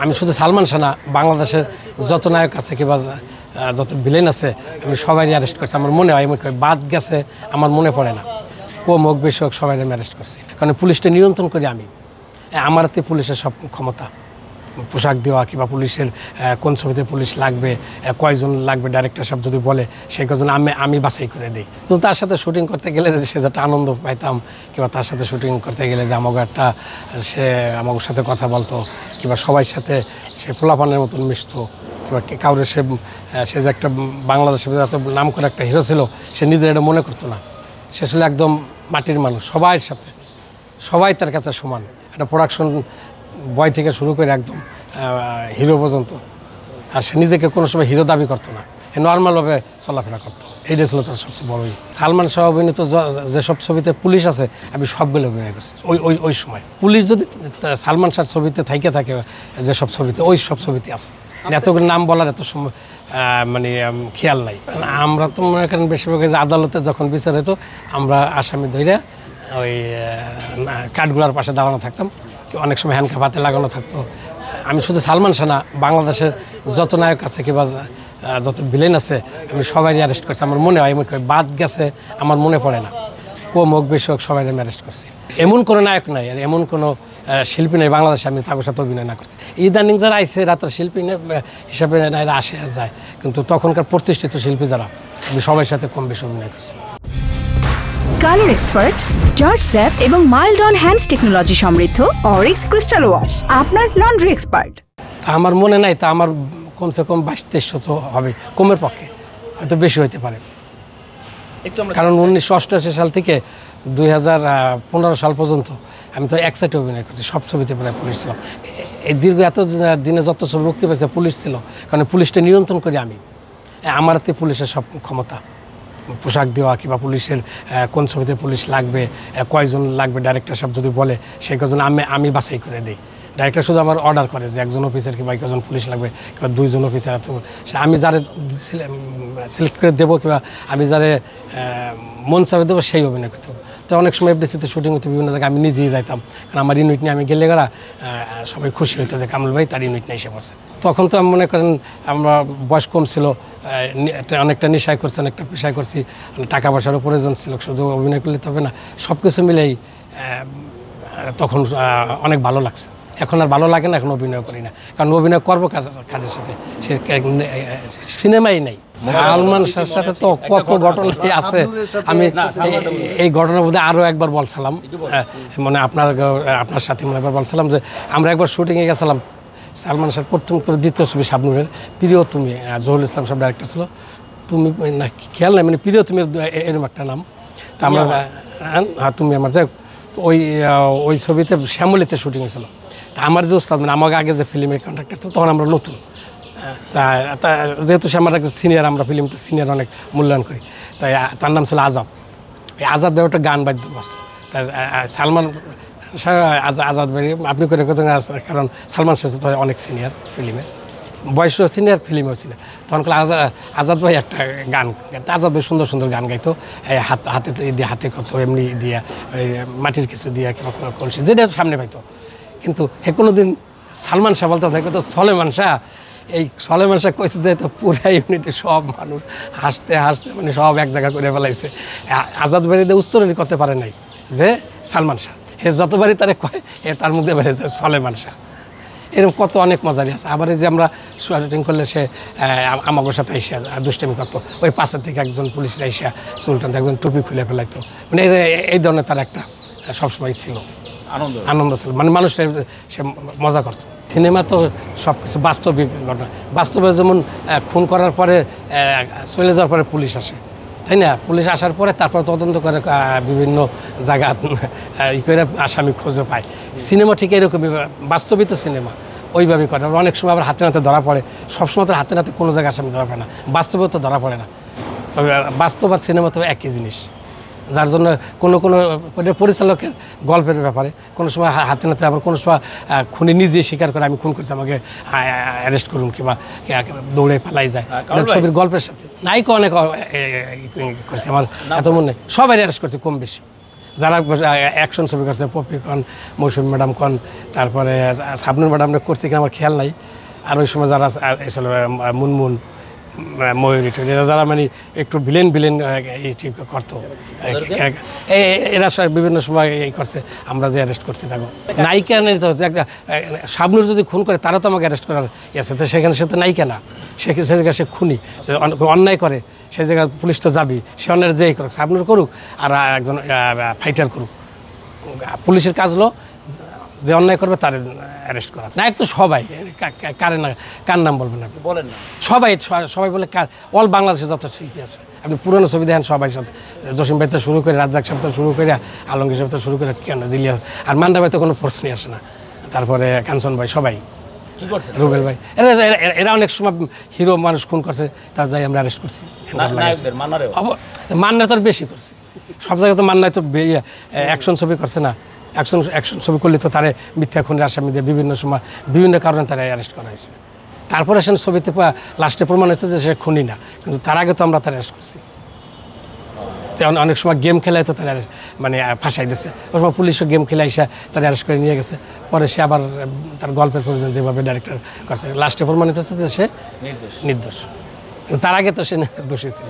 আমি শুধু সালমান শাহ না, বাংলাদেশের যত নায়ক আছে কিংবা যত ভিলেন আছে আমি সবাই অ্যারেস্ট করছি। আমার মনে হয় বাদ গেছে, আমার মনে পড়ে না, কম হোক বেশি হোক সবাই আমি অ্যারেস্ট করছি। কারণ পুলিশটা নিয়ন্ত্রণ করি আমি, আমার হাতে পুলিশের সব ক্ষমতা, পোশাক দেওয়া কিংবা পুলিশের কোন ছবিতে পুলিশ লাগবে, কয়জন লাগবে, ডাইরেক্টর সাহেব যদি বলে সেই কজন আমি বাছাই করে দিই। তো তার সাথে শুটিং করতে গেলে সে যেটা আনন্দ পাইতাম কিংবা তার সাথে শুটিং করতে গেলে যে আমাকে একটা সে আমার সাথে কথা বলতো কিংবা সবার সাথে সে পোলাপানের মতন মিশতো কিংবা কাউরে সে যে একটা বাংলাদেশের এত নাম করে একটা হিরো ছিল সে নিজের এটা মনে করতো না। সে ছিল একদম মাটির মানুষ, সবার সাথে সবাই তার কাছে সমান। একটা প্রোডাকশন বয় থেকে শুরু করে একদম হিরো পর্যন্ত, আর সে নিজেকে কোনো সময় হিরো দাবি করতো না, সে নর্মালভাবে চলাফেরা করতো। এইটাই ছিল তার সবচেয়ে বড়ই। সালমান শাহ অভিনীত যেসব ছবিতে পুলিশ আছে আমি সবগুলো অভিনয় করছি ওই সময়। পুলিশ যদি সালমান শাহর ছবিতে থাকে যেসব ছবিতে ওই সব ছবিতে আছে, এতগুলো নাম বলার এত সময় মানে খেয়াল নাই। আমরা তো মনে করেন বেশিরভাগ যে আদালতে যখন বিচার হতো আমরা আসামি ধরে ওই কাঠগুলার পাশে দাঁড়ানো থাকতাম, অনেক সময় হ্যান্ডকাপ হাতে লাগানো থাকতো। আমি শুধু সালমান শাহ না, বাংলাদেশের যত নায়ক আছে কিংবা যত ভিলেন আছে আমি সবাই অ্যারেস্ট করছি। আমার মনে হয় বাদ গেছে, আমার মনে পড়ে না, কম হোক বেশি হোক সবাই আমি অ্যারেস্ট করছি। এমন কোনো নায়ক নাই আর এমন কোনো শিল্পী নেই বাংলাদেশে আমি তাদের সাথে অভিনয় না করছি। ইদানিং যারা আইসে রাতের শিল্পী হিসাবে এরা আসে আর যায়, কিন্তু তখনকার প্রতিষ্ঠিত শিল্পী যারা আমি সবার সাথে কম বেশি অভিনয় করছি। কালার এক্সপার্ট, জর্জ স্যাপ এবং মাইল্ড অন হ্যান্ডস টেকনোলজি সমৃদ্ধ অরিক্স ক্রিস্টাল ওয়াশ আপনার লন্ড্রি এক্সপার্ট। আমার মনে নাই, তা আমার কমসে কম 22-2300 তো হবে, কমের পক্ষে, হয়তো বেশি হইতে পারে। কারণ 1988 সাল থেকে 2015 সাল পর্যন্ত আমি তো এক সাইডে অভিনয় করছি, সব ছবিতে প্রায় পুলিশ ছিল। এই দীর্ঘ এত দিনে যত ছবি মুক্তি পেয়েছে পুলিশ ছিল, কারণ পুলিশটা নিয়ন্ত্রণ করি আমি, আমার হাতে পুলিশের সব ক্ষমতা, পোশাক দেওয়া কিংবা পুলিশের কোন ছবিতে পুলিশ লাগবে, কয়জন লাগবে, ডাইরেক্টর সাহেব যদি বলে সেই কজন আমি বাছাই করে দিই। ডাইরেক্টর শুধু আমার অর্ডার করে যে একজন অফিসার কিংবা কজন পুলিশ লাগবে কিংবা 2জন অফিসার, আমি যারে সিলেক্ট করে দেবো কিংবা আমি যারে মন চাপে দেবো সেই অভিনয় করতে হবে। তো অনেক সময় এফডিসিতে শুটিং হতো বিভিন্ন জায়গায় আমি নিজেই যাইতাম, কারণ আমার ইউনিট নিয়ে আমি গেলে গেলা সবাই খুশি হইতো যে কামরুল ভাই তার ইউনিট নিয়ে এসে পড়ছে। তখন তো আমি মনে করেন আমরা বয়স কম ছিল, অনেকটা নেশায় করছি, অনেকটা পেশায় করছি, টাকা পয়সারও প্রয়োজন ছিল, শুধু অভিনয় করলে তো হবে না। সব কিছু মিলেই তখন অনেক ভালো লাগছে। এখন আর ভালো লাগে না, এখন অভিনয় করি না, কারণ অভিনয় করবো কাজের সাথে, সে সিনেমাই নেই। সালমান শাহর সাথে তো কত ঘটনাই আছে, আমি এই ঘটনার মধ্যে আরও একবার বলছিলাম, মানে আপনার সাথে মনে একবার বলছিলাম যে আমরা একবার শুটিংয়ে গেছিলাম, সালমান শাহ প্রথম করে দ্বিতীয় ছবি শাবনূরের প্রিয় তুমি, জহুরুল ইসলাম সাহেব ডাইরেক্টর ছিল, তুমি না খেয়াল নাই মানে প্রিয় তুমি এরকম একটা নাম, তা আমরা হ্যাঁ তুমি আমার যাই ওই ছবিতে শ্যামলিতে শুটিং হয়েছিল। তা আমার যে ওস্তাদ মানে আমাকে আগে যে ফিল্মের কন্ট্রাক্টর ছিল তখন আমরা নতুন, তা যেহেতু সে আমার একটা সিনিয়র, আমরা ফিল্মতে সিনিয়র অনেক মূল্যায়ন করি, তাই তার নাম ছিল আজাদ। এই আজাদ ভাই একটা গান বাদ্য বাজতো, তাই সালমান আজাদ ভাই আপনি করে কথা, কারণ সালমান শাহ তো অনেক সিনিয়র ফিল্মে, বয়সও সিনিয়র ফিল্মেও সিনিয়র। তখন আজাদ ভাই একটা গান, আজাদ ভাই সুন্দর সুন্দর গান গাইতো, হাতে করতো, এমনি দিয়া মাটির কিছু দিয়া কিংবা কলসি যেটা সামনে পাইতো। কিন্তু হে কোনো দিন সালমান শাহ বলতে থাকে তো সলেমান শাহ, এই সলেমান শাহ কইছে যে তো পুরা ইউনিটে সব মানুষ হাসতে হাসতে মানে সব এক জায়গা করে ফেলাইছে। আজাদ বাড়িতে উচ্চারণই করতে পারে নাই যে সালমান শাহ, হে যতবারই তারে কয় তার মধ্যে বেড়েছে সলেমান শাহ। এরকম কত অনেক মজারই আছে। আবার এই যে আমরা শুটিং করলে সে আমাদের সাথে এসে দুষ্টামি করতো, ওই পাশের থেকে একজন পুলিশ এসে সুলতান একজন টুপি খুলে ফেলাইতো, মানে এই ধরনের তার একটা সবসময় ছিল আনন্দ ছিল, মানে মানুষটা সে মজা করতো। সিনেমা তো সব কিছু বাস্তবিক ঘটনা, বাস্তবে যেমন খুন করার পরে চলে যাওয়ার পরে পুলিশ আসে, তাই না? পুলিশ আসার পরে তারপর তদন্ত করে বিভিন্ন জায়গা করে আসামি খুঁজে পায়। সিনেমা ঠিক এরকমই, বাস্তবিক তো সিনেমা ওইভাবেই করে। অনেক সময় আবার হাতে নাতে ধরা পড়ে, সবসময় তো হাতে নাতে কোনো জায়গায় আসামি ধরা পড়ে না, বাস্তবেও তো ধরা পড়ে না। তবে বাস্তব আর সিনেমা তো একই জিনিস, যার জন্য কোনো পরিচালকের গল্পের ব্যাপারে কোনো সময় হাতে নাতে, আবার কোনো সময় খুনি নিজেই স্বীকার করে আমি খুন করছি, আমাকে অ্যারেস্ট করুন কিংবা দৌড়ে পালাই যায় ছবির গল্পের সাথে। নায়িকা অনেক করছে, আমার এত মনে নেই, সবাই অ্যারেস্ট করছে কম বেশি, যারা অ্যাকশন ছবি করছে, পপি কন, মৌসুমী ম্যাডাম কন, তারপরে শাবনুর ম্যাডামরা করছে কিনা আমার খেয়াল নাই। আর ওই সময় যারা এসে মুনমুন, ময়ূরী এরা যারা মানে একটু ভিলেন করতো, এরা বিভিন্ন সময় এই করছে, আমরা যে অ্যারেস্ট করছি তাকে। নায়িকা নেই তো, শাবনুর যদি খুন করে তারা তো আমাকে অ্যারেস্ট করার ইয়েছে, তো সেখানে সে তো নায়িকা না, সে জায়গায় সে খুনি, অন্যায় করে সেই জায়গায় পুলিশ তো যাবি, সে অন্যায় যেই করুক, শাবনুর করুক আর একজন ফাইটার করুক, পুলিশের কাজ হলো যে অন্যায় করবে তার অ্যারেস্ট করা। নায়ক তো সবাই, কার নাম বলবেন আপনি? বলেন না। সবাই বলে অল বাংলাদেশে যত শিল্পী আছে আপনি পুরনো ছবি দেখেন, সবাই সাথে জসিম ভাই তো শুরু করে, রাজ্জাক সাহেব তো শুরু করে, আলমগীর সাহেব তো শুরু করে, কেন দিলিয়া আর মান্ডা ভাই তো কোনো প্রশ্নই আসে না, তারপরে কাঞ্চন ভাই, সবাই, রুবেল ভাই, এরা অনেক সময় হিরো মানুষ খুন করছে, তার যাই আমরা অ্যারেস্ট করছি। মান্না তো বেশি করছি, সব জায়গায় তো মান্নায় তো অ্যাকশন ছবি করছে না, অ্যাকশন ছবি করলে তো তারে মিথ্যা খুনের আসামি দিয়ে বিভিন্ন সময় বিভিন্ন কারণে তারা অ্যারেস্ট করা হয়েছে। তারপরে সে ছবিতে লাস্টে প্রমাণ হয়েছে যে সে খুনি না, কিন্তু তার আগে তো আমরা তারা অ্যারেস্ট করছি। অনেক সময় গেম খেলায় তো তারা মানে ফাঁসাই দিচ্ছে, ওই সময় পুলিশও গেম খেলে এসে তারা অ্যারেস্ট করে নিয়ে গেছে, পরে সে আবার তার গল্পের প্রয়োজন যেভাবে ডাইরেক্টর করছে, লাস্টে প্রমাণিত হচ্ছে যে সে নির্দোষ, কিন্তু তার আগে তো সে দোষী ছিল।